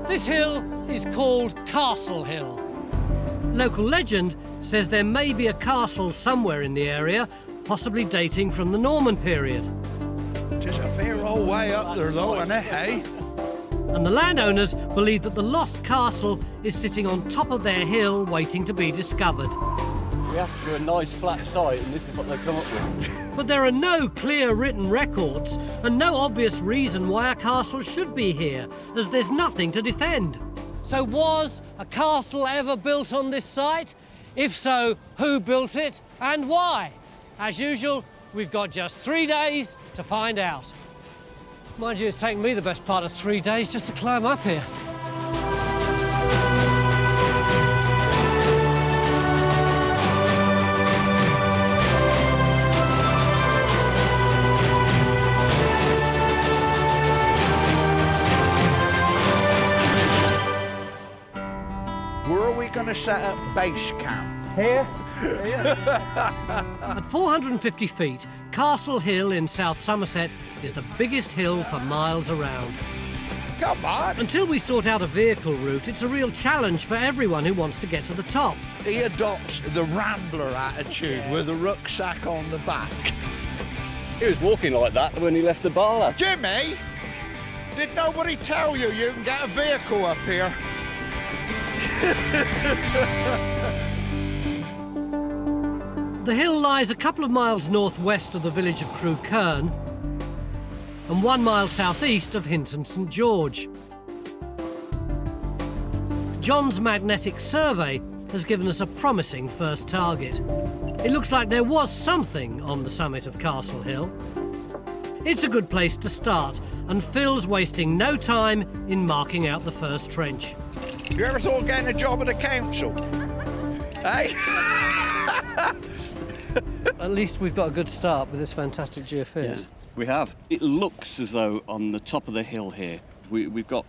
This hill is called Castle Hill. Local legend says there may be a castle somewhere in the area, possibly dating from the Norman period. It's a fair old way up there, though, isn't it, eh? And the landowners believe that the lost castle is sitting on top of their hill waiting to be discovered. We have to do a nice flat site, and this is what they come up with. But there are no clear written records and no obvious reason why a castle should be here, as there's nothing to defend. So was a castle ever built on this site? If so, who built it and why? As usual, we've got just 3 days to find out. Mind you, it's taken me the best part of 3 days just to climb up here. Where are we going to set up base camp? Here? At 450 feet, Castle Hill in South Somerset is the biggest hill for miles around. Come on! Until we sort out a vehicle route, it's a real challenge for everyone who wants to get to the top. He adopts the rambler attitude with a rucksack on the back. He was walking like that when he left the bar. Jimmy, did nobody tell you you can get a vehicle up here? The hill lies a couple of miles northwest of the village of Crewe Cairn and 1 mile southeast of Hinton St George. John's magnetic survey has given us a promising first target. It looks like there was something on the summit of Castle Hill. It's a good place to start, and Phil's wasting no time in marking out the first trench. You ever thought of getting a job at the council? Hey? At least we've got a good start with this fantastic geophys. Yeah, we have. It looks as though on the top of the hill here, we've got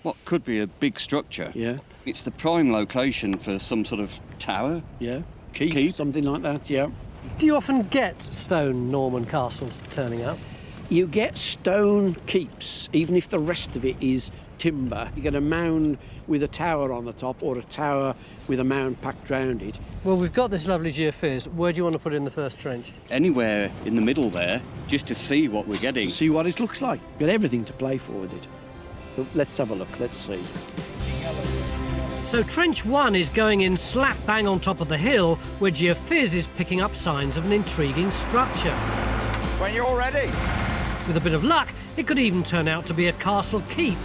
what could be a big structure. Yeah. It's the prime location for some sort of tower. Yeah. Keep, something like that, yeah. Do you often get stone Norman castles turning up? You get stone keeps, even if the rest of it is timber. You get a mound with a tower on the top or a tower with a mound packed round it. Well, we've got this lovely geophys. Where do you want to put in the first trench? Anywhere in the middle there, just to see what we're getting. To see what it looks like. Got everything to play for with it. But let's have a look, let's see. So trench 1 is going in slap bang on top of the hill, where geophys is picking up signs of an intriguing structure. When you're ready. With a bit of luck, it could even turn out to be a castle keep.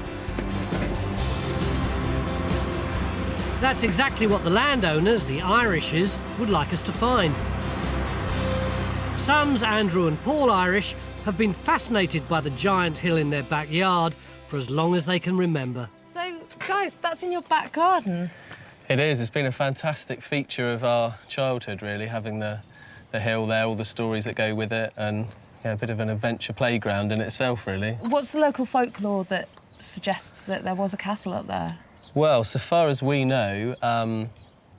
That's exactly what the landowners, the Irishes, would like us to find. Sons Andrew and Paul Irish have been fascinated by the giant hill in their backyard for as long as they can remember. So, guys, that's in your back garden? It is. It's been a fantastic feature of our childhood, really, having the hill there, all the stories that go with it, and yeah, a bit of an adventure playground in itself, really. What's the local folklore that suggests that there was a castle up there? Well, so far as we know,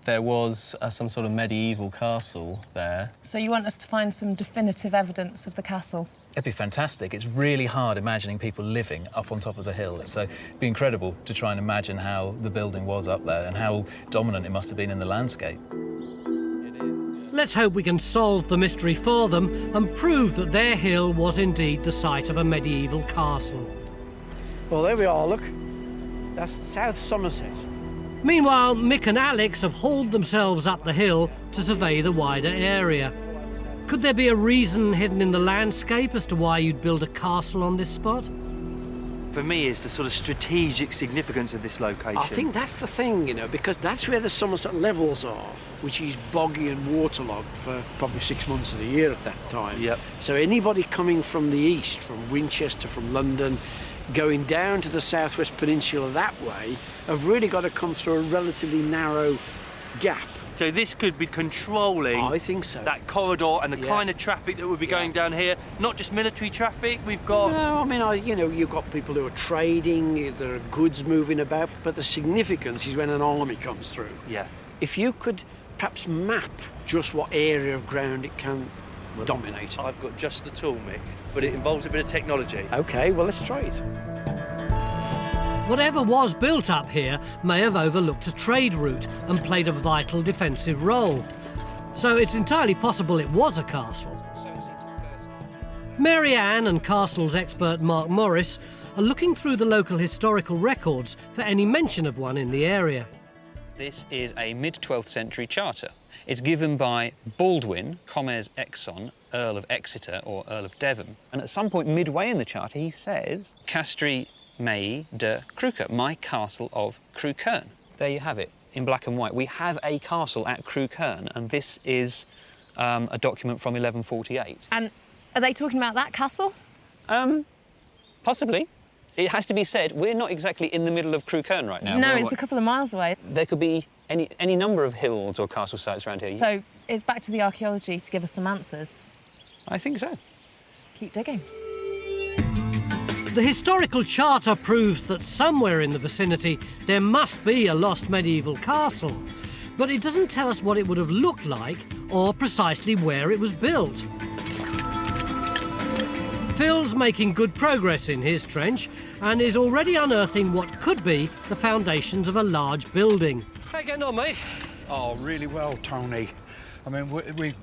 there was some sort of medieval castle there. So you want us to find some definitive evidence of the castle? It'd be fantastic. It's really hard imagining people living up on top of the hill. So it'd be incredible to try and imagine how the building was up there and how dominant it must have been in the landscape. Let's hope we can solve the mystery for them and prove that their hill was indeed the site of a medieval castle. Well, there we are, look. That's South Somerset. Meanwhile, Mick and Alex have hauled themselves up the hill to survey the wider area. Could there be a reason hidden in the landscape as to why you'd build a castle on this spot? For me, it's the sort of strategic significance of this location. I think that's the thing, you know, because that's where the Somerset levels are, which is boggy and waterlogged for probably 6 months of the year at that time. Yep. So anybody coming from the east, from Winchester, from London, going down to the southwest peninsula that way, have really got to come through a relatively narrow gap. So this could be controlling I think so. that corridor and the kind of traffic that would be going down here. Not just military traffic, we've got... No, I mean, you know, you've got people who are trading, there are goods moving about, but the significance is when an army comes through. Yeah. If you could perhaps map just what area of ground it can dominate. I've got just the tool, Mick, but it involves a bit of technology. OK, well, let's try it. Whatever was built up here may have overlooked a trade route and played a vital defensive role. So it's entirely possible it was a castle. Mary Ann and castles expert Mark Morris are looking through the local historical records for any mention of one in the area. This is a mid-12th century charter. It's given by Baldwin, Commes Exon, Earl of Exeter or Earl of Devon. And at some point midway in the charter, he says, Castri Mei de Crewkerne, my castle of Crewkerne. There you have it, in black and white. We have a castle at Crewkerne, and this is a document from 1148. And are they talking about that castle? Possibly. It has to be said, we're not exactly in the middle of Crewkerne right now. No, it's a couple of miles away. There could be any number of hills or castle sites around here. So it's back to the archaeology to give us some answers. I think so. Keep digging. The historical charter proves that somewhere in the vicinity there must be a lost medieval castle, but it doesn't tell us what it would have looked like or precisely where it was built. Phil's making good progress in his trench and is already unearthing what could be the foundations of a large building. How you getting on, mate? Oh, really well, Tony. I mean,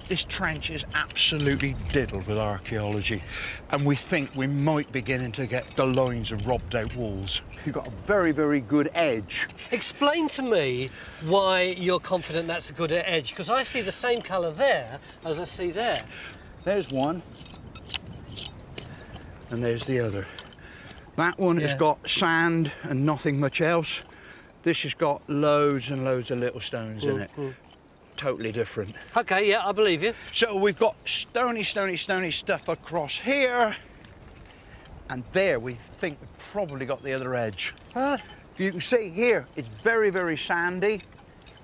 this trench is absolutely diddled with archaeology, and we think we might be beginning to get the lines of robbed-out walls. You've got a very, very good edge. Explain to me why you're confident that's a good edge, because I see the same colour there as I see there. There's one, and there's the other. That one has got sand and nothing much else. This has got loads and loads of little stones in it. Totally different. OK, yeah, I believe you. So we've got stony stuff across here, and there we think we've probably got the other edge. You can see here it's very, very sandy,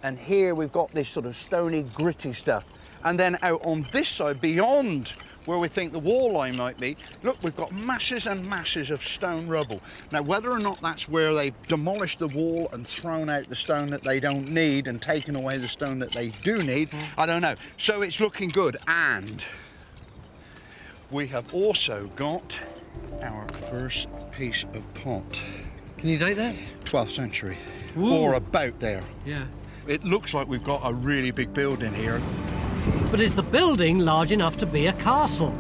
and here we've got this sort of stony, gritty stuff. And then out on this side, beyond where we think the wall line might be, look, we've got masses and masses of stone rubble. Now, whether or not that's where they've demolished the wall and thrown out the stone that they don't need and taken away the stone that they do need, I don't know. So it's looking good. And we have also got our first piece of pot. Can you date that? 12th century, Ooh. or about there. Yeah. It looks like we've got a really big building here. But is the building large enough to be a castle?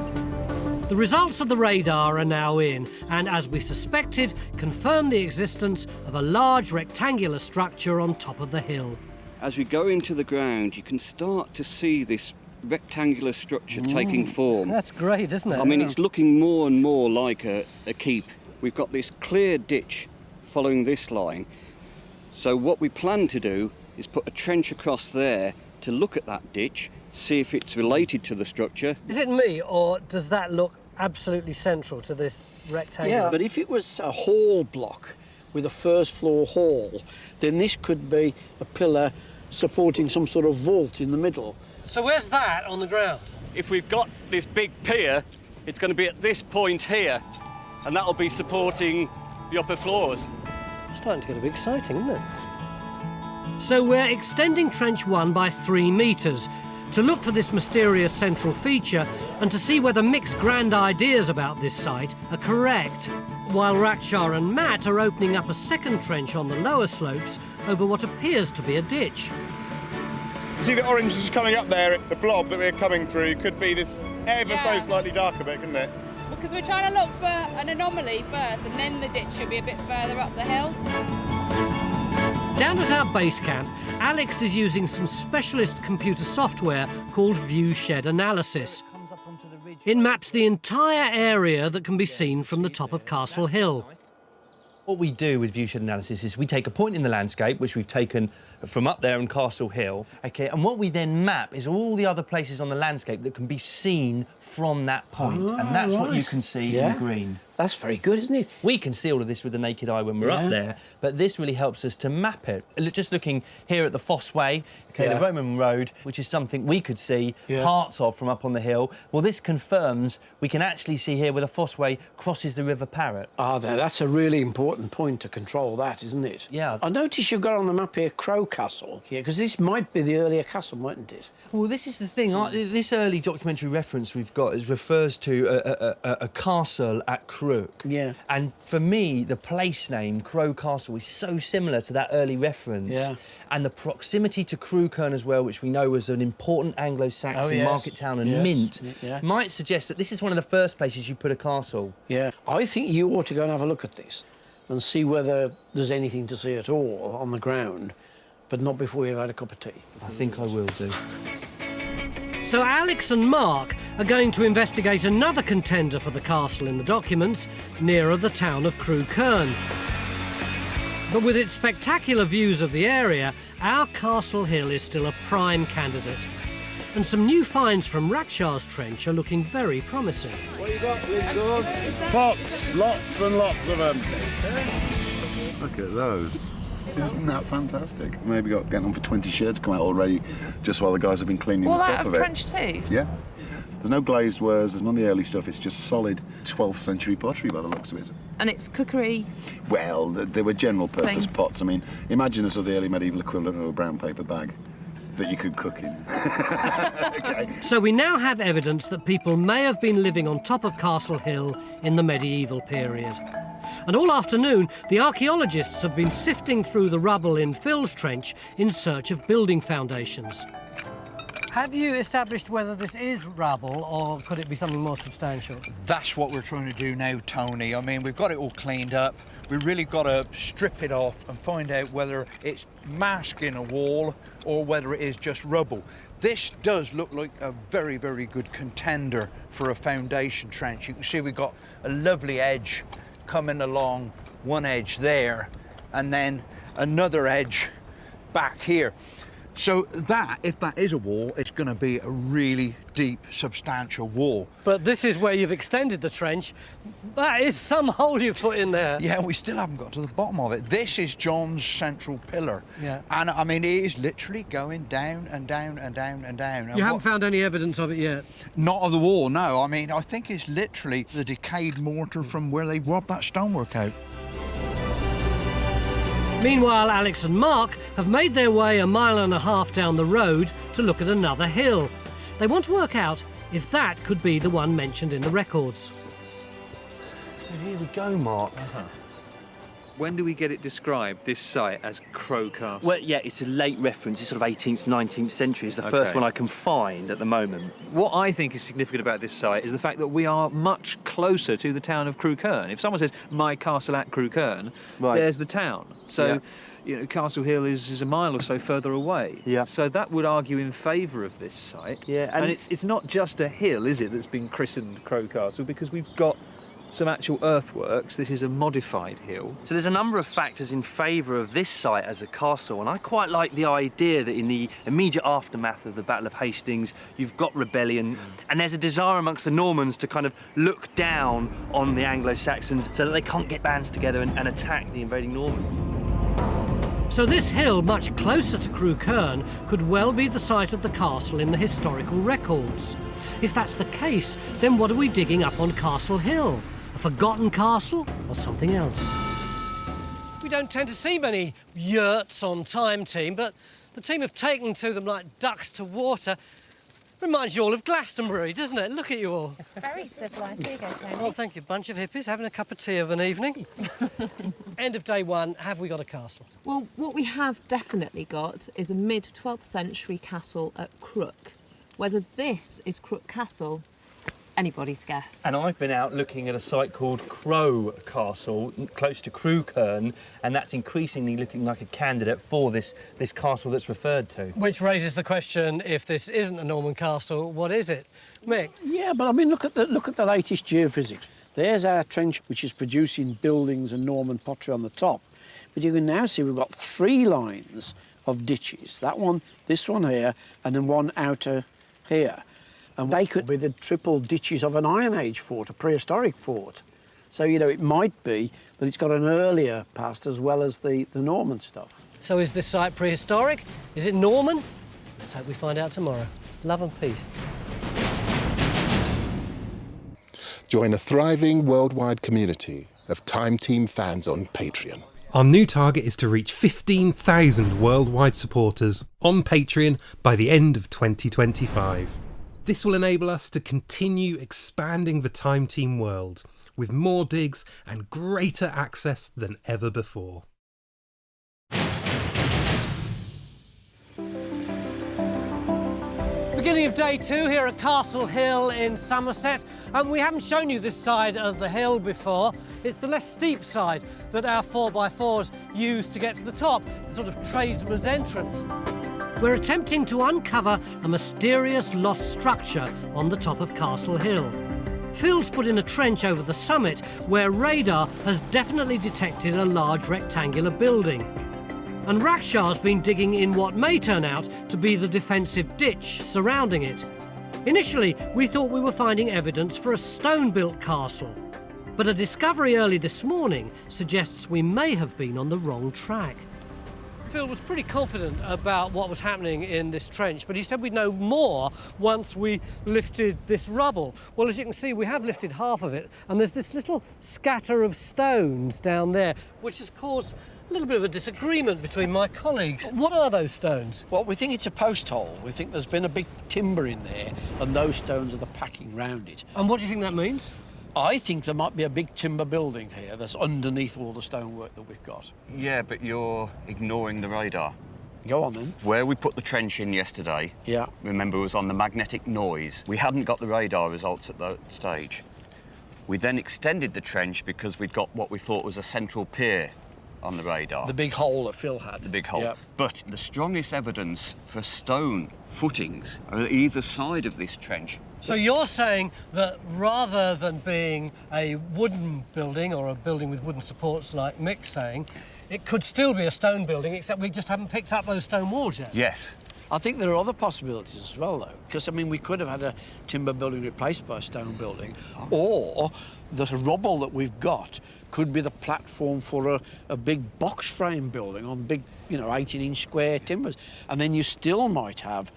The results of the radar are now in, and as we suspected, confirm the existence of a large rectangular structure on top of the hill. As we go into the ground, you can start to see this rectangular structure taking form. That's great, isn't it? I mean, it's looking more and more like a keep. We've got this clear ditch following this line. So what we plan to do is put a trench across there to look at that ditch, see if it's related to the structure. Is it me, or does that look absolutely central to this rectangle? Yeah, but if it was a hall block with a first floor hall, then this could be a pillar supporting some sort of vault in the middle. So where's that on the ground? If we've got this big pier, it's going to be at this point here, and that'll be supporting the upper floors. It's starting to get a bit exciting, isn't it? So we're extending Trench 1 by 3 metres to look for this mysterious central feature and to see whether Mick's grand ideas about this site are correct, while Rakshar and Matt are opening up a second trench on the lower slopes over what appears to be a ditch. See the orange is coming up there, the blob that we're coming through could be this ever so slightly darker bit, couldn't it? Because we're trying to look for an anomaly first, and then the ditch should be a bit further up the hill. Down at our base camp, Alex is using some specialist computer software called Viewshed Analysis. It maps the entire area that can be seen from the top of Castle Hill. What we do with Viewshed Analysis is we take a point in the landscape, which we've taken from up there in Castle Hill, OK, and what we then map is all the other places on the landscape that can be seen from that point, and that's what you can see in green. That's very good, isn't it? We can see all of this with the naked eye when we're up there, but this really helps us to map it. Just looking here at the Fosse Way, OK, the Roman road, which is something we could see parts of from up on the hill. Well, this confirms we can actually see here where the Fosse Way crosses the River Parrett. That's a really important point to control that, isn't it? Yeah. I notice you've got on the map here Crow Castle here, because this might be the earlier castle, mightn't it? Well, this is the thing. This early documentary reference we've got refers to a castle at Crewe. Crook. Yeah. And for me, the place name, Crow Castle, is so similar to that early reference. Yeah. And the proximity to Crewkerne as well, which we know was an important Anglo-Saxon market town and mint, might suggest that this is one of the first places you put a castle. Yeah. I think you ought to go and have a look at this and see whether there's anything to see at all on the ground, but not before you've had a cup of tea. I think I will do. So Alex and Mark are going to investigate another contender for the castle in the documents, nearer the town of Crewkerne. But with its spectacular views of the area, our Castle Hill is still a prime candidate. And some new finds from Rakshas Trench are looking very promising. What you got, Lindgors? Pots, lots and lots of them. Look at those. Isn't that fantastic? Maybe getting on for 20 shirts come out already, just while the guys have been cleaning the top of it. Trench too? Yeah. There's no glazed wares, there's none of the early stuff, it's just solid 12th century pottery by the looks of it. And it's cookery? Well, they were general purpose pots. I mean, imagine a sort of the early medieval equivalent of a brown paper bag that you could cook in. Okay. So we now have evidence that people may have been living on top of Castle Hill in the medieval period. And all afternoon, the archaeologists have been sifting through the rubble in Phil's Trench in search of building foundations. Have you established whether this is rubble or could it be something more substantial? That's what we're trying to do now, Tony. I mean, we've got it all cleaned up. We've really got to strip it off and find out whether it's masking a wall or whether it is just rubble. This does look like a very, very good contender for a foundation trench. You can see we've got a lovely edge coming along one edge there and then another edge back here. So that, if that is a wall, it's going to be a really deep, substantial wall. But this is where you've extended the trench. That is some hole you've put in there. Yeah, we still haven't got to the bottom of it. This is John's central pillar. Yeah. And, I mean, it is literally going down and down and down and down. You haven't found any evidence of it yet? Not of the wall, no. I mean, I think it's literally the decayed mortar from where they robbed that stonework out. Meanwhile, Alex and Mark have made their way 1.5 miles down the road to look at another hill. They want to work out if that could be the one mentioned in the records. So here we go, Mark. When do we get it described, this site, as Crow Castle? Well, yeah, it's a late reference. It's sort of 18th, 19th century. It's the first one I can find at the moment. What I think is significant about this site is the fact that we are much closer to the town of Crewkerne. If someone says, my castle at Crewkerne, there's the town. So, you know, Castle Hill is 1 mile or so further away. Yeah. So that would argue in favour of this site. Yeah. And it's not just a hill, is it, that's been christened Crow Castle, because we've got some actual earthworks. This is a modified hill. So there's a number of factors in favour of this site as a castle, and I quite like the idea that in the immediate aftermath of the Battle of Hastings, you've got rebellion, and there's a desire amongst the Normans to kind of look down on the Anglo-Saxons so that they can't get bands together and attack the invading Normans. So this hill, much closer to Crewkerne, could well be the site of the castle in the historical records. If that's the case, then what are we digging up on Castle Hill? A forgotten castle or something else? We don't tend to see many yurts on Time Team, but the team have taken to them like ducks to water. Reminds you all of Glastonbury, doesn't it? Look at you all. It's very civilised. Here you go, Tony. Oh, thank you. Bunch of hippies having a cup of tea of an evening. End of day one, have we got a castle? Well, what we have definitely got is a mid-12th century castle at Crook. Whether this is Crook Castle, anybody's guess. And I've been out looking at a site called Crow Castle, close to Crewkerne, and that's increasingly looking like a candidate for this castle that's referred to. Which raises the question, if this isn't a Norman castle, what is it? Mick? Yeah, but I mean, look at the latest geophysics. There's our trench, which is producing buildings and Norman pottery on the top. But you can now see we've got 3 lines of ditches. That one, this one here, and then one outer here. And they could be the triple ditches of an Iron Age fort, a prehistoric fort. So, you know, it might be that it's got an earlier past as well as the Norman stuff. So is this site prehistoric? Is it Norman? Let's hope we find out tomorrow. Love and peace. Join a thriving worldwide community of Time Team fans on Patreon. Our new target is to reach 15,000 worldwide supporters on Patreon by the end of 2025. This will enable us to continue expanding the Time Team world with more digs and greater access than ever before. Beginning of day 2 here at Castle Hill in Somerset, and we haven't shown you this side of the hill before. It's the less steep side that our 4x4s use to get to the top, the sort of tradesman's entrance. We're attempting to uncover a mysterious lost structure on the top of Castle Hill. Phil's put in a trench over the summit where radar has definitely detected a large rectangular building. And Rakshaw's been digging in what may turn out to be the defensive ditch surrounding it. Initially, we thought we were finding evidence for a stone-built castle, but a discovery early this morning suggests we may have been on the wrong track. Phil was pretty confident about what was happening in this trench, but he said we'd know more once we lifted this rubble. Well, as you can see, we have lifted half of it, and there's this little scatter of stones down there, which has caused a little bit of a disagreement between my colleagues. What are those stones? Well, we think it's a post hole. We think there's been a big timber in there, and those stones are the packing round it. And what do you think that means? I think there might be a big timber building here that's underneath all the stonework that we've got. Yeah, but you're ignoring the radar. Go on then. Where we put the trench in yesterday, yeah, remember, it was on the magnetic noise. We hadn't got the radar results at that stage. We then extended the trench because we'd got what we thought was a central pier on the radar. The big hole that Phil had. The big hole. Yep. But the strongest evidence for stone footings are at either side of this trench. So you're saying that rather than being a wooden building or a building with wooden supports like Mick's saying, it could still be a stone building, except we just haven't picked up those stone walls yet? Yes. I think there are other possibilities as well, though, because, I mean, we could have had a timber building replaced by a stone building, or the rubble that we've got could be the platform for a big box frame building on big, 18-inch square timbers. And then you still might have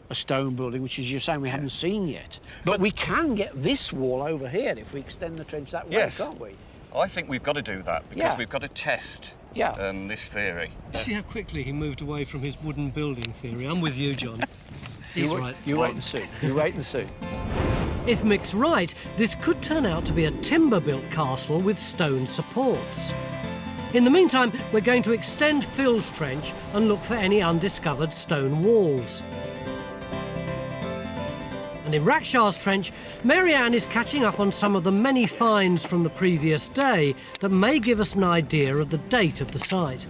a stone building, which, as you're saying, we haven't seen yet. But we can get this wall over here if we extend the trench that way, can't we? I think we've got to do that because we've got to test this theory. See how quickly he moved away from his wooden building theory. I'm with you, John. He's right. You wait and see. You wait and see. If Mick's right, this could turn out to be a timber-built castle with stone supports. In the meantime, we're going to extend Phil's trench and look for any undiscovered stone walls. And in Rakshaw's trench, Mary-Ann is catching up on some of the many finds from the previous day that may give us an idea of the date of the site.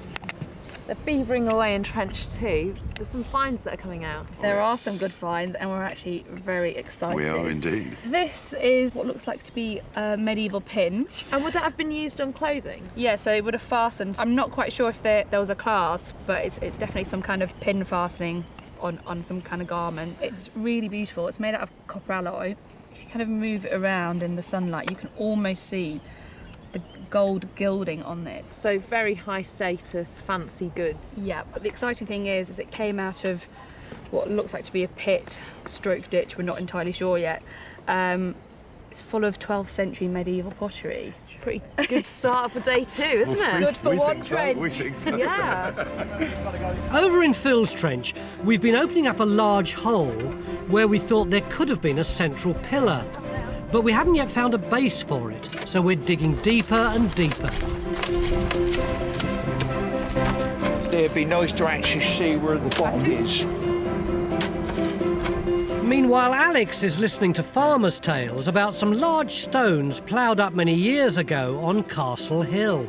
They're beavering away in trench 2. There's some finds that are coming out. There are some good finds, and we're actually very excited. We are indeed. This is what looks like to be a medieval pin. And would that have been used on clothing? Yeah, so it would have fastened. I'm not quite sure if there was a clasp, but it's definitely some kind of pin fastening on some kind of garment. It's really beautiful. It's made out of copper alloy. If you kind of move it around in the sunlight, you can almost see the gold gilding on it. So very high status, fancy goods. Yeah, but the exciting thing is it came out of what looks like to be a pit, stroke ditch, we're not entirely sure yet. It's full of 12th century medieval pottery. Pretty good start for day 2, isn't it? Good for one trench. We think so. Yeah. Over in Phil's trench, we've been opening up a large hole where we thought there could have been a central pillar. But we haven't yet found a base for it, so we're digging deeper and deeper. It'd be nice to actually see where the bottom is. Meanwhile, Alex is listening to farmers' tales about some large stones ploughed up many years ago on Castle Hill.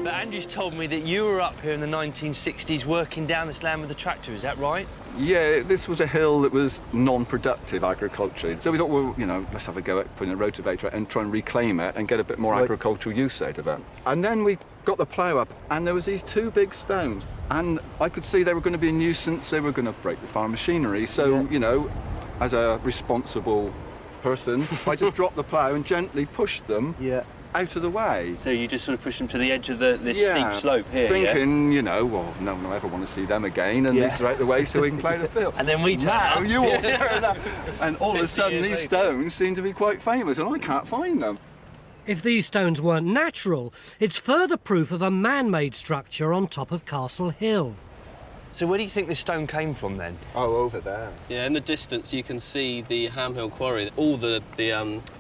But Andrew's told me that you were up here in the 1960s working down this land with a tractor, is that right? Yeah, this was a hill that was non-productive agriculture. So we thought, well, let's have a go at putting a rotavator and try and reclaim it and get a bit more agricultural use out of it. And then we got the plough up, and there was these 2 big stones. And I could see they were going to be a nuisance, they were going to break the farm machinery. So, as a responsible person, I just dropped the plough and gently pushed them out of the way. So you just sort of pushed them to the edge of this steep slope here, thinking, well, no one will ever want to see them again, and these are out the way so we can plough the field. And then we turn up. You all turn up. And all of a sudden, these stones seem to be quite famous, and I can't find them. If these stones weren't natural, it's further proof of a man-made structure on top of Castle Hill. So where do you think this stone came from then? Oh, over there. Yeah, in the distance you can see the Ham Hill Quarry. All the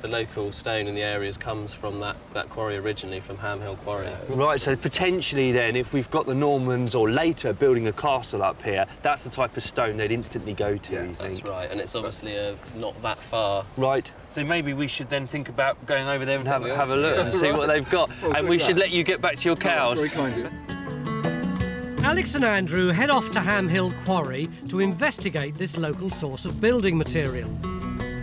local stone in the areas comes from that quarry originally, from Ham Hill Quarry. Right, so potentially then, if we've got the Normans or later building a castle up here, that's the type of stone they'd instantly go to, you think? That's right, and it's obviously not that far. Right, so maybe we should then think about going over there and have a look and see what they've got. Well, and we should let you get back to your cows. That's very kind of you. Alex and Andrew head off to Ham Hill Quarry to investigate this local source of building material.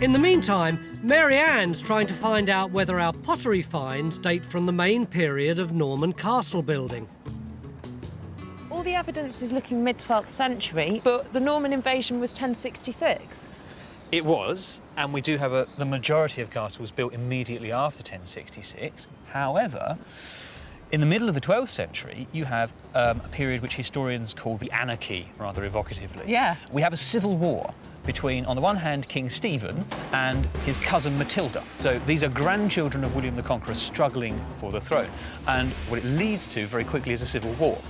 In the meantime, Mary Ann's trying to find out whether our pottery finds date from the main period of Norman castle building. All the evidence is looking mid-12th century, but the Norman invasion was 1066. It was, and we do have the majority of castles built immediately after 1066. However, in the middle of the 12th century, you have a period which historians call the Anarchy, rather evocatively. Yeah. We have a civil war between, on the one hand, King Stephen and his cousin Matilda. So these are grandchildren of William the Conqueror struggling for the throne. And what it leads to very quickly is a civil war.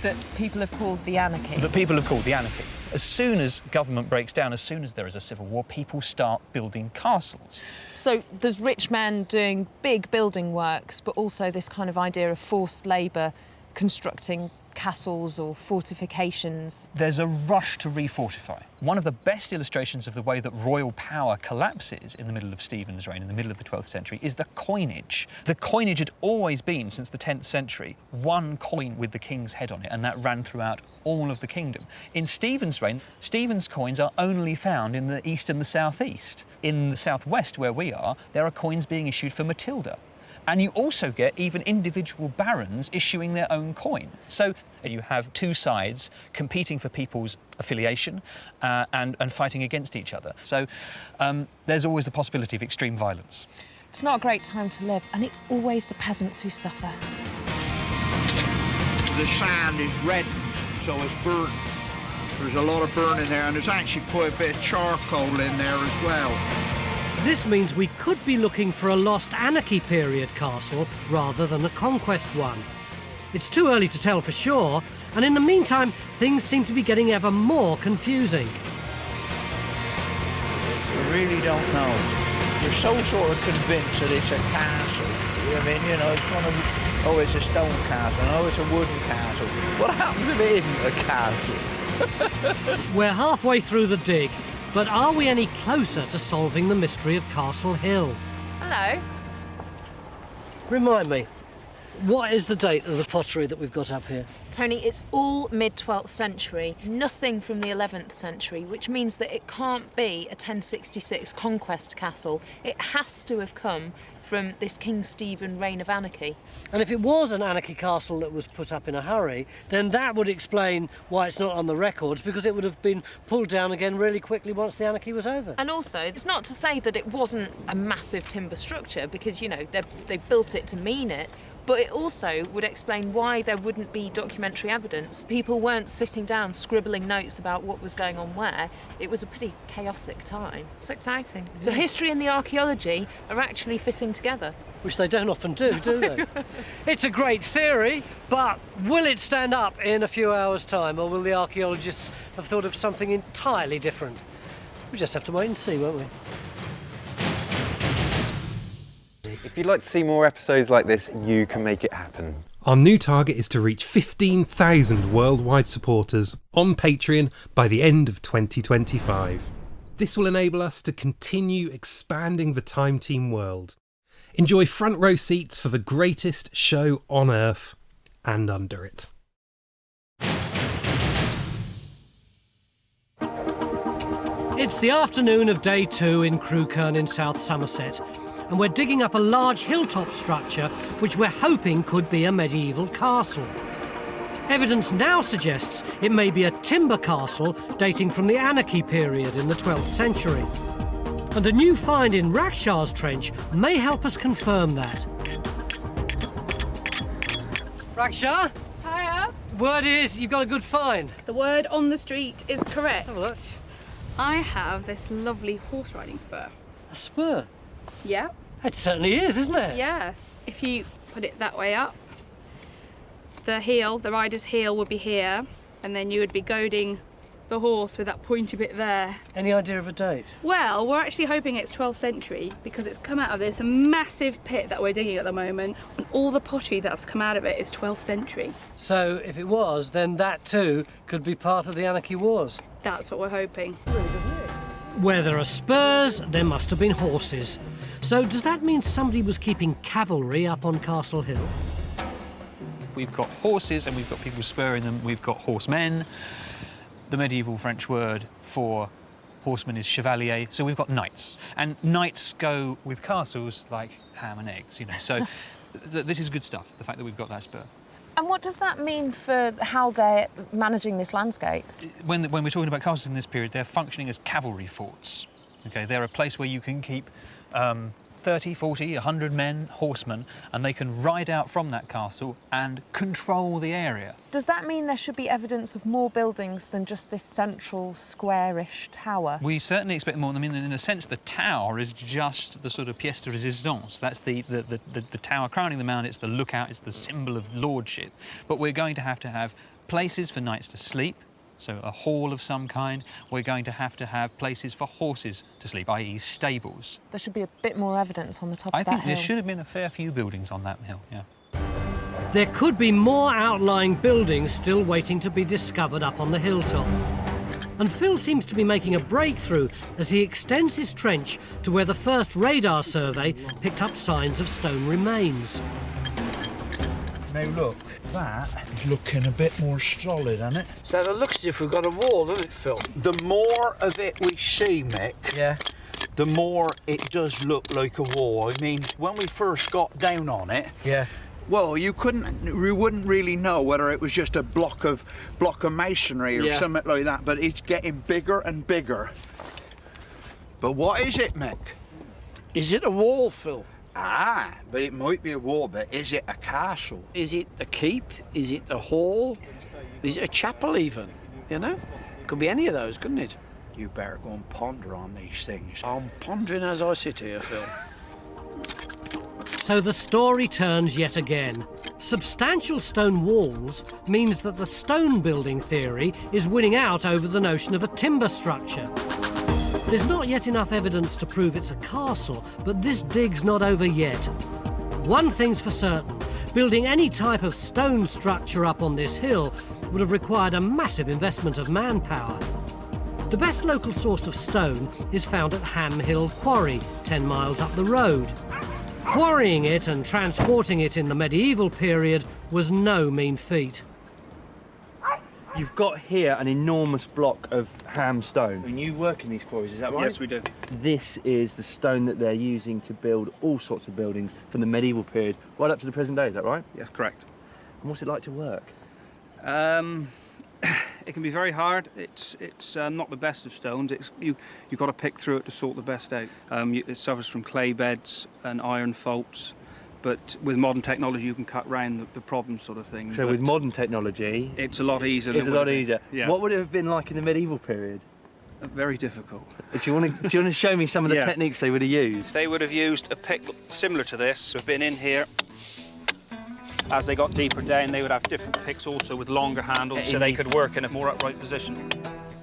That people have called the Anarchy. That people have called the Anarchy. As soon as government breaks down, as soon as there is a civil war, people start building castles. So there's rich men doing big building works, but also this kind of idea of forced labour constructing castles or fortifications. There's a rush to refortify. One of the best illustrations of the way that royal power collapses in the middle of Stephen's reign, in the middle of the 12th century, is the coinage. The coinage had always been, since the 10th century, one coin with the king's head on it, and that ran throughout all of the kingdom. In Stephen's reign, Stephen's coins are only found in the east and the southeast. In the southwest, where we are, there are coins being issued for Matilda. And you also get even individual barons issuing their own coin. So you have two sides competing for people's affiliation and fighting against each other. So there's always the possibility of extreme violence. It's not a great time to live, and it's always the peasants who suffer. The sand is reddened, so it's burnt. There's a lot of burning there, and there's actually quite a bit of charcoal in there as well. This means we could be looking for a lost Anarchy period castle rather than a conquest one. It's too early to tell for sure, and in the meantime, things seem to be getting ever more confusing. We really don't know. You're so sort of convinced that it's a castle. I mean, you know, it's kind of, oh, it's a stone castle, oh, it's a wooden castle. What happens if it isn't a castle? We're halfway through the dig, but are we any closer to solving the mystery of Castle Hill? Hello. Remind me, what is the date of the pottery that we've got up here? Tony, it's all mid-12th century, nothing from the 11th century, which means that it can't be a 1066 conquest castle. It has to have come from this King Stephen reign of anarchy. And if it was an anarchy castle that was put up in a hurry, then that would explain why it's not on the records, because it would have been pulled down again really quickly once the anarchy was over. And also, it's not to say that it wasn't a massive timber structure, because, you know, they built it to mean it, but it also would explain why there wouldn't be documentary evidence. People weren't sitting down scribbling notes about what was going on where. It was a pretty chaotic time. It's exciting. Yeah. The history and the archaeology are actually fitting together. Which they don't often do they? It's a great theory, but will it stand up in a few hours' time, or will the archaeologists have thought of something entirely different? We just have to wait and see, won't we? If you'd like to see more episodes like this, you can make it happen. Our new target is to reach 15,000 worldwide supporters on Patreon by the end of 2025. This will enable us to continue expanding the Time Team world. Enjoy front row seats for the greatest show on Earth and under it. It's the afternoon of day 2 in Crewkerne in South Somerset, and we're digging up a large hilltop structure which we're hoping could be a medieval castle. Evidence now suggests it may be a timber castle dating from the Anarchy period in the 12th century. And a new find in Rakshas Trench may help us confirm that. Raksha? Hiya. Word is you've got a good find. The word on the street is correct. Let's have a look. I have this lovely horse riding spur. A spur? Yeah. It certainly is, isn't it? Yes. If you put it that way up, the heel, the rider's heel will be here, and then you would be goading the horse with that pointy bit there. Any idea of a date? Well, we're actually hoping it's 12th century because it's come out of this massive pit that we're digging at the moment, and all the pottery that's come out of it is 12th century. So if it was, then that too could be part of the Anarchy Wars. That's what we're hoping. Where there are spurs, there must have been horses. So does that mean somebody was keeping cavalry up on Castle Hill? We've got horses and we've got people spurring them. We've got horsemen. The medieval French word for horseman is chevalier, so we've got knights. And knights go with castles like ham and eggs, you know. So this is good stuff, the fact that we've got that spur. And what does that mean for how they're managing this landscape? When we're talking about castles in this period, they're functioning as cavalry forts. Okay, they're a place where you can keep 30, 40, 100 men, horsemen, and they can ride out from that castle and control the area. Does that mean there should be evidence of more buildings than just this central squarish tower? We certainly expect more. I mean, in a sense, the tower is just the sort of pièce de résistance. That's the tower crowning the mound. It's the lookout. It's the symbol of lordship. But we're going to have places for knights to sleep. So a hall of some kind. We're going to have places for horses to sleep, i.e. stables. There should be a bit more evidence on the top of that hill. I think there should have been a fair few buildings on that hill, yeah. There could be more outlying buildings still waiting to be discovered up on the hilltop. And Phil seems to be making a breakthrough as he extends his trench to where the first radar survey picked up signs of stone remains. Now look, that is looking a bit more solid, isn't it? So it looks as if we've got a wall, doesn't it, Phil? The more of it we see, Mick, yeah, the more it does look like a wall. I mean, when we first got down on it, yeah, well, you wouldn't really know whether it was just a block of masonry or something like that, but it's getting bigger and bigger. But what is it, Mick? Is it a wall, Phil? Ah, but it might be a wall, but is it a castle? Is it a keep? Is it a hall? Is it a chapel even? You know? Could be any of those, couldn't it? You better go and ponder on these things. I'm pondering as I sit here, Phil. So the story turns yet again. Substantial stone walls means that the stone building theory is winning out over the notion of a timber structure. There's not yet enough evidence to prove it's a castle, but this dig's not over yet. One thing's for certain, building any type of stone structure up on this hill would have required a massive investment of manpower. The best local source of stone is found at Ham Hill Quarry, 10 miles up the road. Quarrying it and transporting it in the medieval period was no mean feat. You've got here an enormous block of ham stone. And you work in these quarries, is that right? Yes, we do. This is the stone that they're using to build all sorts of buildings from the medieval period right up to the present day, is that right? Yes, correct. And what's it like to work? It can be very hard. It's not the best of stones. You've got to pick through it to sort the best out. It suffers from clay beds and iron faults. But with modern technology, you can cut round the problem sort of thing. So with modern technology, it's a lot easier. It's a lot easier. Yeah. What would it have been like in the medieval period? Very difficult. Do you want to show me some of the techniques they would have used? They would have used a pick similar to this. We've been in here. As they got deeper down, they would have different picks also with longer handles, so they could work in a more upright position.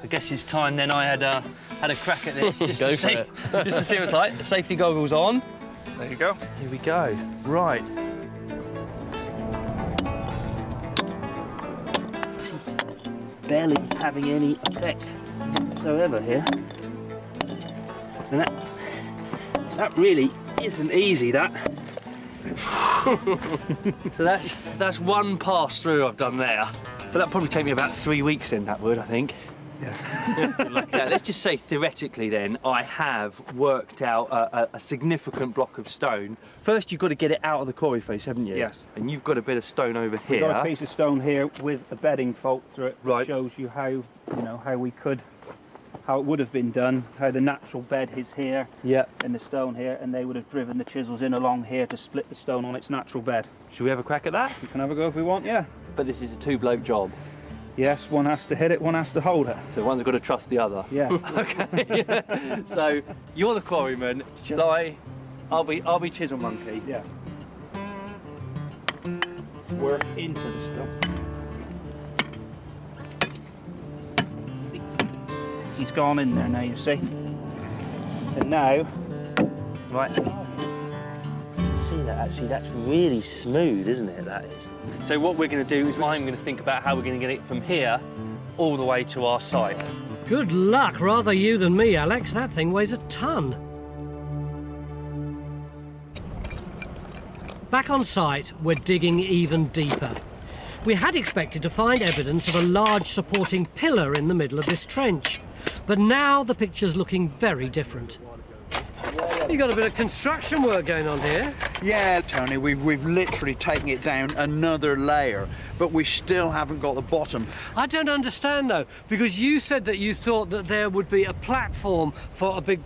I guess it's time then I had a crack at this just Go to for see it. just to see what it's like. The safety goggles on. There you go. Here we go. Right. Barely having any effect whatsoever here. And that really isn't easy, that. So that's one pass through I've done there. But that'd probably take me about 3 weeks in, that would, I think. Yeah. So let's just say theoretically then, I have worked out a significant block of stone. First you've got to get it out of the quarry face, haven't you? Yes. And you've got a bit of stone over here. We've got a piece of stone here with a bedding fault through it. Right. Shows you how it would have been done, how the natural bed is here, and the stone here, and they would have driven the chisels in along here to split the stone on its natural bed. Should we have a crack at that? We can have a go if we want, yeah. But this is a two-bloke job. Yes, one has to hit it, one has to hold it. So one's got to trust the other. Yeah. Okay. So you're the quarryman. Shall I? I'll be chisel monkey. Yeah. Work into the stone. He's gone in there now, you see. And now, right. You can see that actually, that's really smooth, isn't it, that is? So what we're going to do is I'm going to think about how we're going to get it from here all the way to our site. Good luck, rather you than me, Alex. That thing weighs a ton. Back on site, we're digging even deeper. We had expected to find evidence of a large supporting pillar in the middle of this trench, but now the picture's looking very different. You got a bit of construction work going on here. Yeah, Tony, we've literally taken it down another layer, but we still haven't got the bottom. I don't understand, though, because you said that you thought that there would be a platform for a big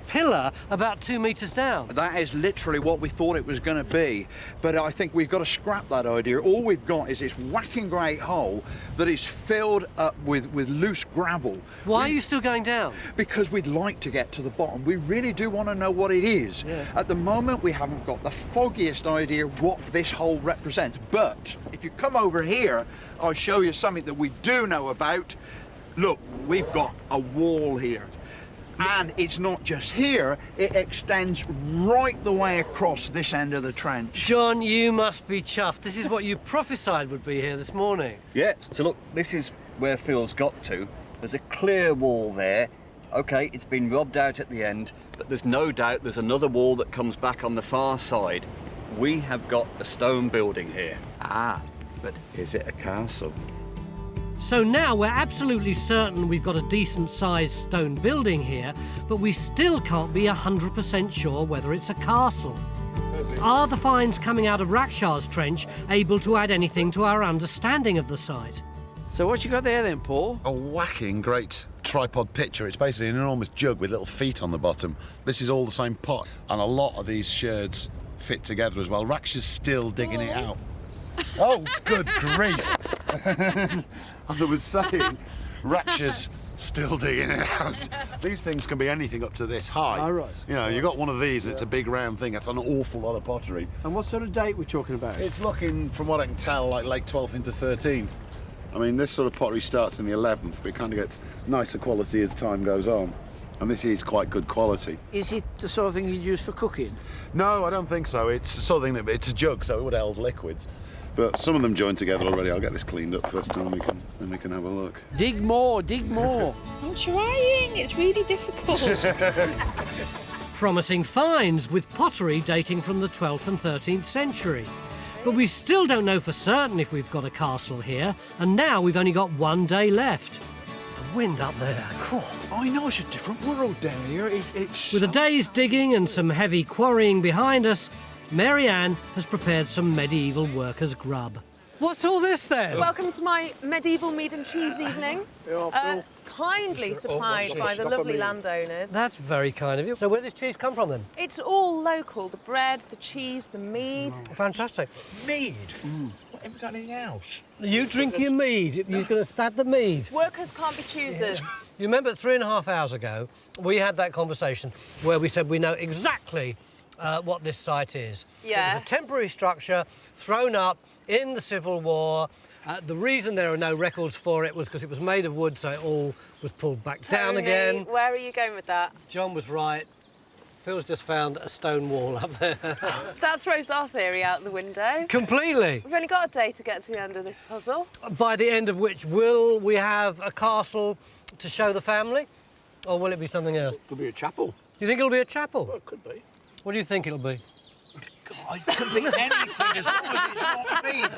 pillar about 2 metres down. That is literally what we thought it was going to be, but I think we've got to scrap that idea. All we've got is this whacking great hole that is filled up with loose gravel. Why are you still going down? Because we'd like to get to the bottom. We really do want to know what it is. Yeah. At the moment, we haven't got the foggiest idea what this hole represents, but if you come over here, I'll show you something that we do know about. Look, we've got a wall here. And it's not just here, it extends right the way across this end of the trench. John, you must be chuffed. This is what you prophesied would be here this morning. Yeah, so look, this is where Phil's got to. There's a clear wall there. OK, it's been robbed out at the end, but there's no doubt there's another wall that comes back on the far side. We have got a stone building here. Ah, but is it a castle? So now we're absolutely certain we've got a decent-sized stone building here, but we still can't be 100% sure whether it's a castle. Are the finds coming out of Rakshas's trench able to add anything to our understanding of the site? So what you got there then, Paul? A whacking great tripod pitcher. It's basically an enormous jug with little feet on the bottom. This is all the same pot, and a lot of these sherds fit together as well. Raksha's still digging it out. Oh, good grief! As I was saying, Raksha's still digging it out. These things can be anything up to this high. Oh, right. You know, you got one of these, it's a big round thing, that's an awful lot of pottery. And what sort of date we're talking about? It's looking, from what I can tell, like late 12th into 13th. I mean, this sort of pottery starts in the 11th, but it kind of gets nicer quality as time goes on. And this is quite good quality. Is it the sort of thing you'd use for cooking? No, I don't think so. It's the sort of thing that, it's a jug, so it would hold liquids. But some of them join together already. I'll get this cleaned up first and then we can have a look. Dig more, dig more. I'm trying, it's really difficult. Promising finds with pottery dating from the 12th and 13th century. But we still don't know for certain if we've got a castle here, and now we've only got 1 day left. The wind up there, cool. I know, it's a different world down here. It's With a day's digging and some heavy quarrying behind us, Mary Ann has prepared some medieval workers' grub. What's all this then? Welcome to my medieval mead and cheese evening. Kindly supplied by the lovely landowners. That's very kind of you. So where does this cheese come from then? It's all local, the bread, the cheese, the mead. Fantastic. mead. Have we got anything else? You drink your mead. You're going to stab the mead. Workers can't be choosers. You remember 3.5 hours ago, we had that conversation where we said we know exactly what this site is. Yeah. It was a temporary structure thrown up in the Civil War. The reason there are no records for it was because it was made of wood, so it all was pulled back down again. Where are you going with that? John was right. Phil's just found a stone wall up there. That throws our theory out the window. Completely. We've only got a day to get to the end of this puzzle. By the end of which, will we have a castle to show the family? Or will it be something else? Could be a chapel. You think it'll be a chapel? Well, it could be. What do you think it'll be? God, it could be anything as long as it's not mead.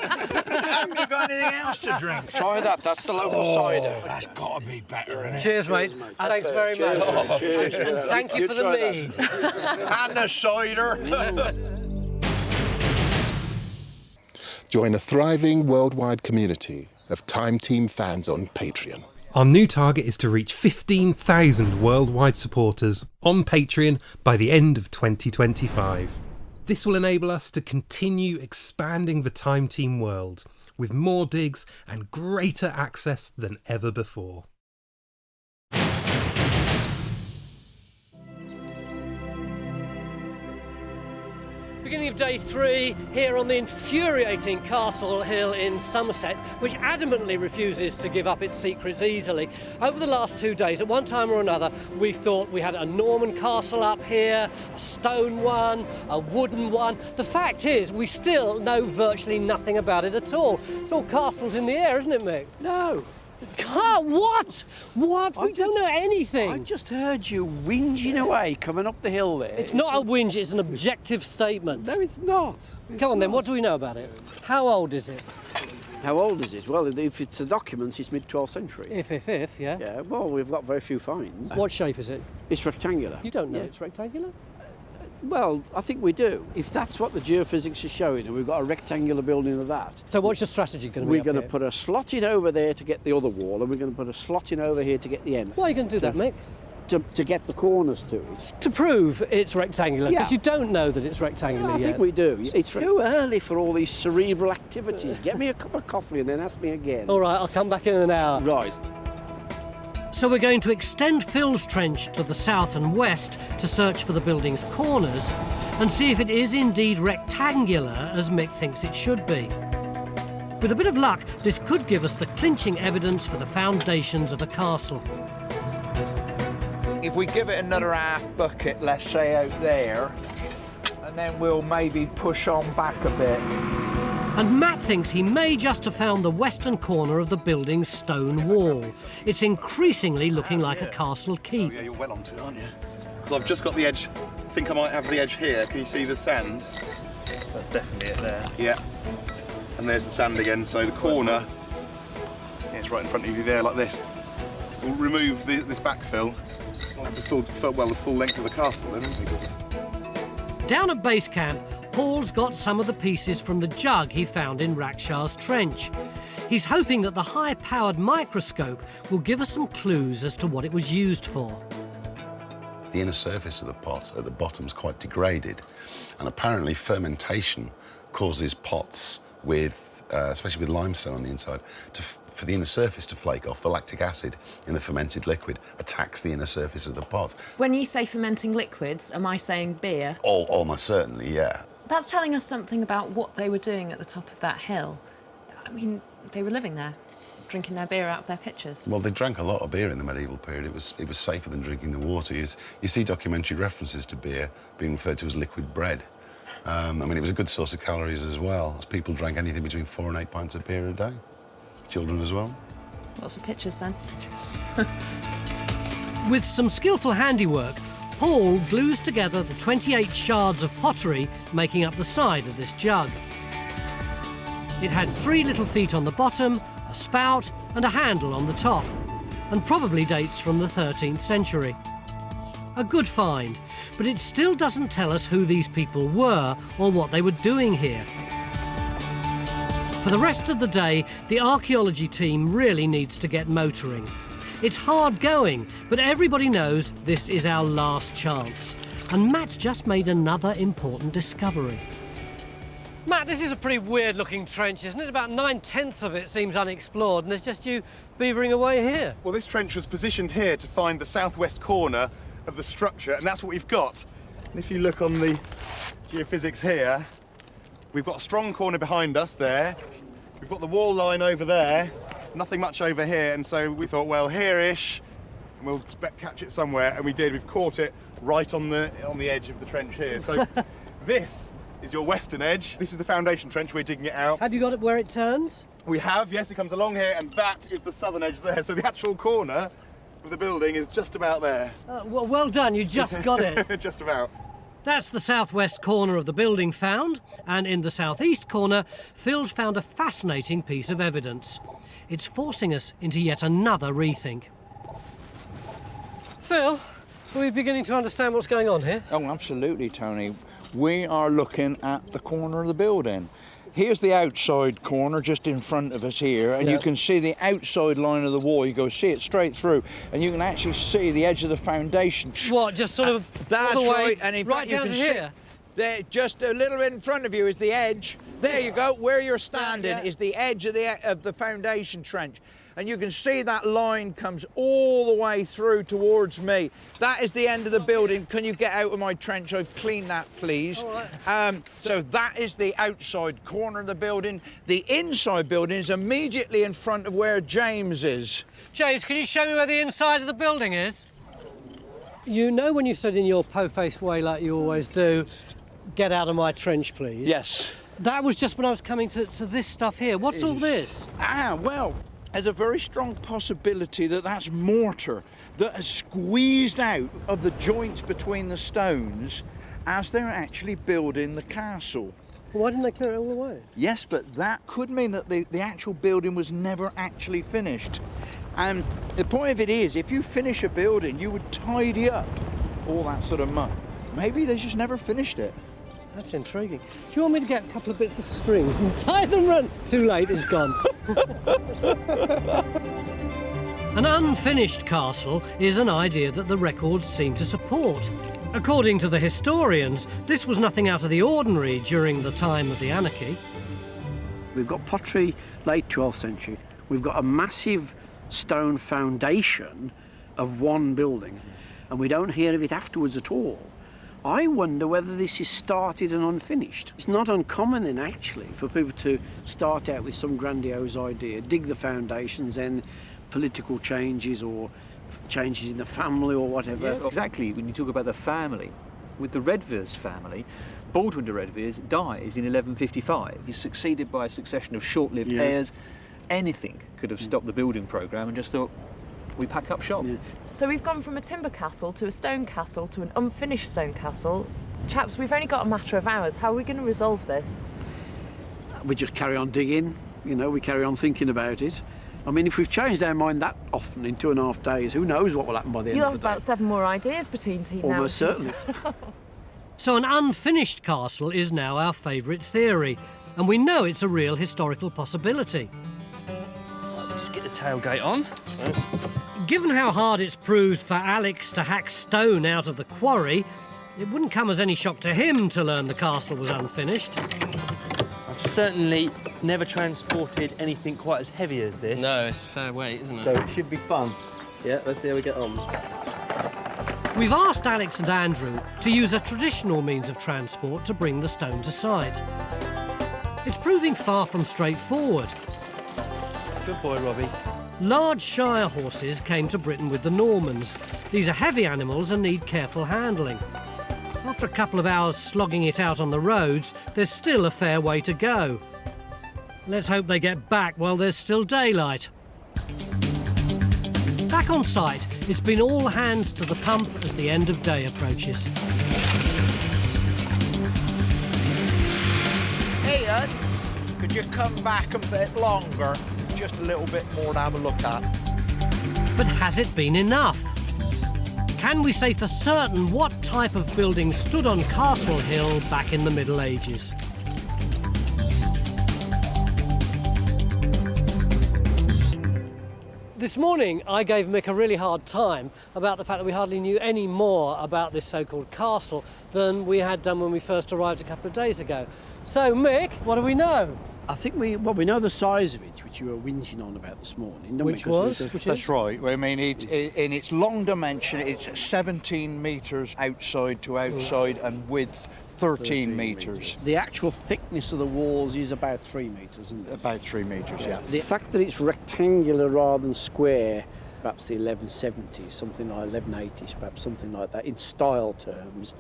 Haven't you got anything else to drink? Try that, that's the local cider. That's got to be better, isn't it? Cheers, mate. Thanks very much. Cheers. And thank you for the mead. And the cider. Join a thriving worldwide community of Time Team fans on Patreon. Our new target is to reach 15,000 worldwide supporters on Patreon by the end of 2025. This will enable us to continue expanding the Time Team world with more digs and greater access than ever before. Beginning of day 3 here on the infuriating Castle Hill in Somerset, which adamantly refuses to give up its secrets easily. Over the last 2 days, at one time or another, we've thought we had a Norman castle up here, a stone one, a wooden one. The fact is, we still know virtually nothing about it at all. It's all castles in the air, isn't it, Mick? No. What? What? We don't know anything. I just heard you whinging away coming up the hill there. It's not a whinge, it's an objective statement. No, it's not. Come on then, what do we know about it? How old is it? How old is it? Well, if it's a document, it's mid-12th century. If, yeah? Yeah, well, we've got very few finds. What shape is it? It's rectangular. You don't know it's rectangular? Well, I think we do. If that's what the geophysics is showing, and we've got a rectangular building of that. So what's your strategy going to be? We're going to put a slot in over there to get the other wall, and we're going to put a slot in over here to get the end. Why are you going to do that, Mick? To get the corners to it. To prove it's rectangular, because you don't know that it's rectangular I yet. think we do. It's too early for all these cerebral activities. Get me a cup of coffee and then ask me again. All right, I'll come back in an hour. Right. So we're going to extend Phil's trench to the south and west to search for the building's corners and see if it is indeed rectangular as Mick thinks it should be. With a bit of luck, this could give us the clinching evidence for the foundations of a castle. If we give it another half bucket, let's say out there, and then we'll maybe push on back a bit. And Matt thinks he may just have found the western corner of the building's stone wall. It's increasingly looking like a castle keep. Yeah, you're well onto it, aren't you? Because I've just got the edge. I think I might have the edge here. Can you see the sand? That's definitely it there. Yeah. And there's the sand again. So the corner, it's right in front of you there, like this. We'll remove this backfill. We'll have the full length of the castle then, won't we? Down at base camp, Paul's got some of the pieces from the jug he found in Rakshaw's trench. He's hoping that the high-powered microscope will give us some clues as to what it was used for. The inner surface of the pot at the bottom is quite degraded, and apparently fermentation causes pots with, especially with limestone on the inside, for the inner surface to flake off. The lactic acid in the fermented liquid attacks the inner surface of the pot. When you say fermenting liquids, am I saying beer? Almost certainly, yeah. That's telling us something about what they were doing at the top of that hill. I mean, they were living there, drinking their beer out of their pitchers. Well, they drank a lot of beer in the medieval period. It was safer than drinking the water. You see documentary references to beer being referred to as liquid bread. I mean, it was a good source of calories as well, as people drank anything between 4 and 8 pints of beer a day. Children as well. Lots of pitchers then. Yes. With some skillful handiwork, Paul glues together the 28 shards of pottery making up the side of this jug. It had 3 little feet on the bottom, a spout and a handle on the top, and probably dates from the 13th century. A good find, but it still doesn't tell us who these people were or what they were doing here. For the rest of the day, the archaeology team really needs to get motoring. It's hard going, but everybody knows this is our last chance. And Matt's just made another important discovery. Matt, this is a pretty weird-looking trench, isn't it? About 9/10 of it seems unexplored, and there's just you beavering away here. Well, this trench was positioned here to find the southwest corner of the structure, and that's what we've got. And if you look on the geophysics here, we've got a strong corner behind us there. We've got the wall line over there, nothing much over here, and so we thought, well, here-ish, and we'll catch it somewhere, and we did. We've caught it right on the edge of the trench here. So this is your western edge. This is the foundation trench. We're digging it out. Have you got it where it turns? We have, yes. It comes along here, and that is the southern edge there. So the actual corner of the building is just about there. Well done, you just got it. Just about. That's the southwest corner of the building found, and in the southeast corner, Phil's found a fascinating piece of evidence. It's forcing us into yet another rethink. Phil, are we beginning to understand what's going on here? Oh, absolutely, Tony. We are looking at the corner of the building. Here's the outside corner just in front of us here, and you can see the outside line of the wall. You go see it straight through, and you can actually see the edge of the foundation. What, just sort of that's all the way right, and in right fact you down can to here? There, just a little bit in front of you is the edge. There you go. Where you're standing is the edge of the foundation trench. And you can see that line comes all the way through towards me. That is the end of the building. Can you get out of my trench? I've cleaned that, please. So that is the outside corner of the building. The inside building is immediately in front of where James is. James, can you show me where the inside of the building is? You know when you said in your po-faced way like you always do, get out of my trench, please? Yes. That was just when I was coming to this stuff here. What's all this? Well, there's a very strong possibility that that's mortar that has squeezed out of the joints between the stones as they're actually building the castle. Well, why didn't they clear it all away? Yes, but that could mean that the actual building was never actually finished. And the point of it is, if you finish a building, you would tidy up all that sort of muck. Maybe they just never finished it. That's intriguing. Do you want me to get a couple of bits of strings and tie them round? Too late, it's gone. An unfinished castle is an idea that the records seem to support. According to the historians, this was nothing out of the ordinary during the time of the anarchy. We've got pottery late 12th century. We've got a massive stone foundation of one building, and we don't hear of it afterwards at all. I wonder whether this is started and unfinished. It's not uncommon then, actually, for people to start out with some grandiose idea, dig the foundations, then political changes or changes in the family or whatever. Yeah, exactly. When you talk about the family, with the Redvers family, Baldwin de Redvers dies in 1155. He's succeeded by a succession of short-lived heirs. Anything could have stopped the building programme and just thought, we pack up shop. So we've gone from a timber castle to a stone castle to an unfinished stone castle. Chaps, we've only got a matter of hours. How are we going to resolve this? We just carry on digging, you know, we carry on thinking about it. I mean, if we've changed our mind that often in 2.5 days, who knows what will happen by the end You'll of have the day. about 7 more ideas between team now. Almost certainly. So an unfinished castle is now our favourite theory, and we know it's a real historical possibility. Let's get the tailgate on. Given how hard it's proved for Alex to hack stone out of the quarry, it wouldn't come as any shock to him to learn the castle was unfinished. I've certainly never transported anything quite as heavy as this. No, it's fair weight, isn't it? So it should be fun. Yeah, let's see how we get on. We've asked Alex and Andrew to use a traditional means of transport to bring the stone to site. It's proving far from straightforward. Good boy, Robbie. Large shire horses came to Britain with the Normans. These are heavy animals and need careful handling. After a couple of hours slogging it out on the roads, there's still a fair way to go. Let's hope they get back while there's still daylight. Back on site, it's been all hands to the pump as the end of day approaches. Hey, Ed, could you come back a bit longer? Just a little bit more to have a look at. But has it been enough? Can we say for certain what type of building stood on Castle Hill back in the Middle Ages? This morning, I gave Mick a really hard time about the fact that we hardly knew any more about this so-called castle than we had done when we first arrived a couple of days ago. So, Mick, what do we know? I think we know the size of it, which you were whinging on about this morning, don't Which we? was? That's right. I mean, in its long dimension, it's 17 metres outside to outside and width 13 metres. The actual thickness of the walls is about 3 metres, isn't it? About 3 metres, yeah. The fact that it's rectangular rather than square, perhaps the 1170s, something like 1180s, perhaps something like that, in style terms.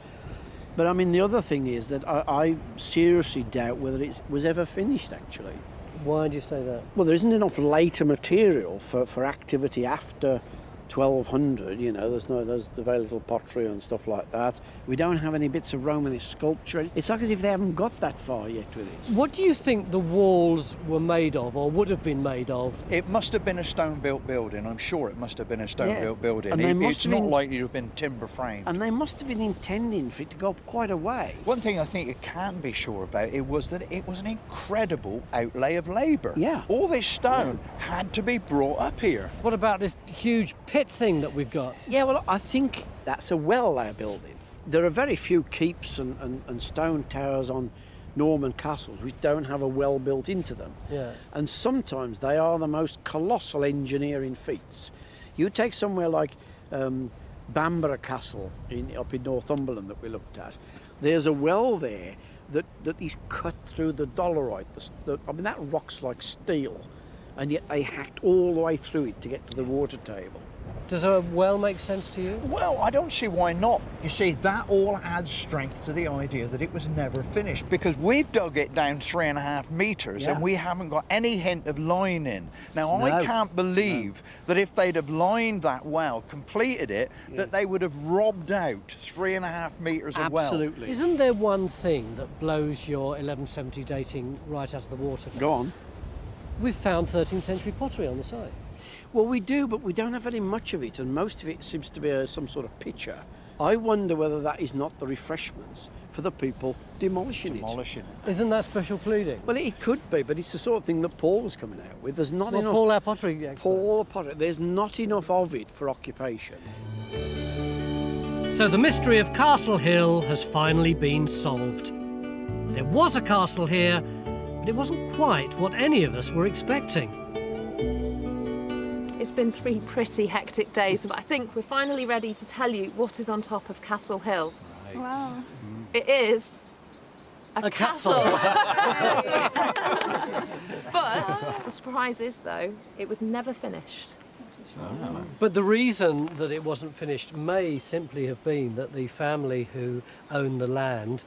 But I mean, the other thing is that I seriously doubt whether it was ever finished, actually. Why do you say that? Well, there isn't enough later material for activity after 1200, you know, there's very little pottery and stuff like that. We don't have any bits of Romanesque sculpture. It's like as if they haven't got that far yet with it. What do you think the walls were made of, or would have been made of? It must have been a stone-built building. I'm sure it must have been a stone-built building. And It's not likely to have been timber framed. And they must have been intending for it to go up quite a way. One thing I think you can be sure about it was that it was an incredible outlay of labour. Yeah. All this stone had to be brought up here. What about this huge pit thing that we've got? Yeah, well, I think that's a well they're building. there are very few keeps and stone towers on Norman castles which don't have a well built into them. Yeah. And sometimes they are the most colossal engineering feats. You take somewhere like Bamborough Castle up in Northumberland that we looked at. There's a well there that is cut through the dolerite. I mean, that rock's like steel, and yet they hacked all the way through it to get to the water table. Does a well make sense to you? Well, I don't see why not. You see, that all adds strength to the idea that it was never finished, because we've dug it down 3.5 metres and we haven't got any hint of lining. Now, I can't believe that if they'd have lined that well, completed it, that they would have robbed out 3.5 metres of well. Absolutely. Isn't there one thing that blows your 1170 dating right out of the water? Go on. We've found 13th century pottery on the site. Well, we do, but we don't have very much of it, and most of it seems to be some sort of picture. I wonder whether that is not the refreshments for the people demolishing it. Isn't that special pleading? Well, it could be, but it's the sort of thing that Paul was coming out with. There's not enough. Paul, our pottery expert. Paul, pottery. There's not enough of it for occupation. So the mystery of Castle Hill has finally been solved. There was a castle here, but it wasn't quite what any of us were expecting. It's been 3 pretty hectic days, but I think we're finally ready to tell you what is on top of Castle Hill. Right. Wow. It is a castle. But the surprise is, though, it was never finished. But the reason that it wasn't finished may simply have been that the family who owned the land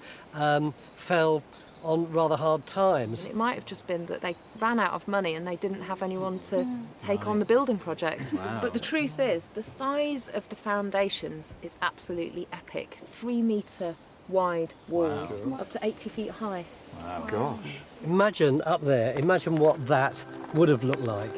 fell on rather hard times. It might have just been that they ran out of money and they didn't have anyone to take on the building project. Wow. But the truth is, the size of the foundations is absolutely epic. 3-metre wide walls, up to 80 feet high. Wow. Gosh. Imagine up there, imagine what that would have looked like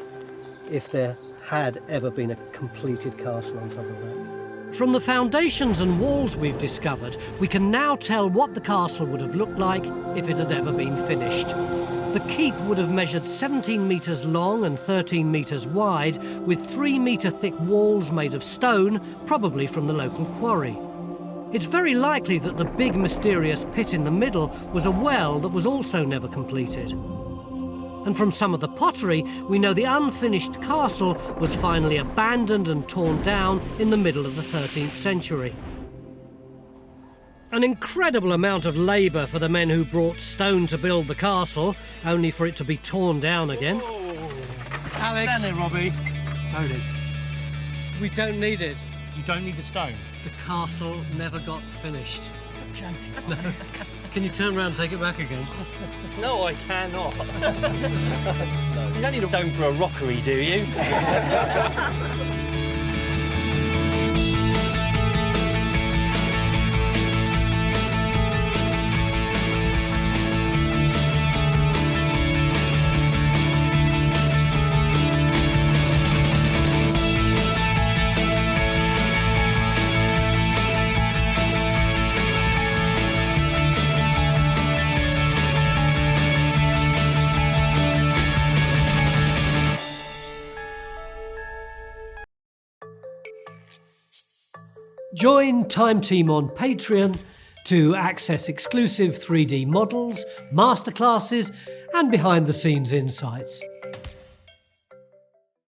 if there had ever been a completed castle on top of that. From the foundations and walls we've discovered, we can now tell what the castle would have looked like if it had ever been finished. The keep would have measured 17 metres long and 13 metres wide, with 3-metre thick walls made of stone, probably from the local quarry. It's very likely that the big mysterious pit in the middle was a well that was also never completed. And from some of the pottery, we know the unfinished castle was finally abandoned and torn down in the middle of the 13th century. An incredible amount of labour for the men who brought stone to build the castle, only for it to be torn down again. Alex. Stand there, Robbie. Tony. We don't need it. You don't need the stone? The castle never got finished. You're joking. No. Can you turn around and take it back again? No, I cannot. You don't need a stone for a rockery, do you? Join Time Team on Patreon to access exclusive 3D models, masterclasses, and behind-the-scenes insights.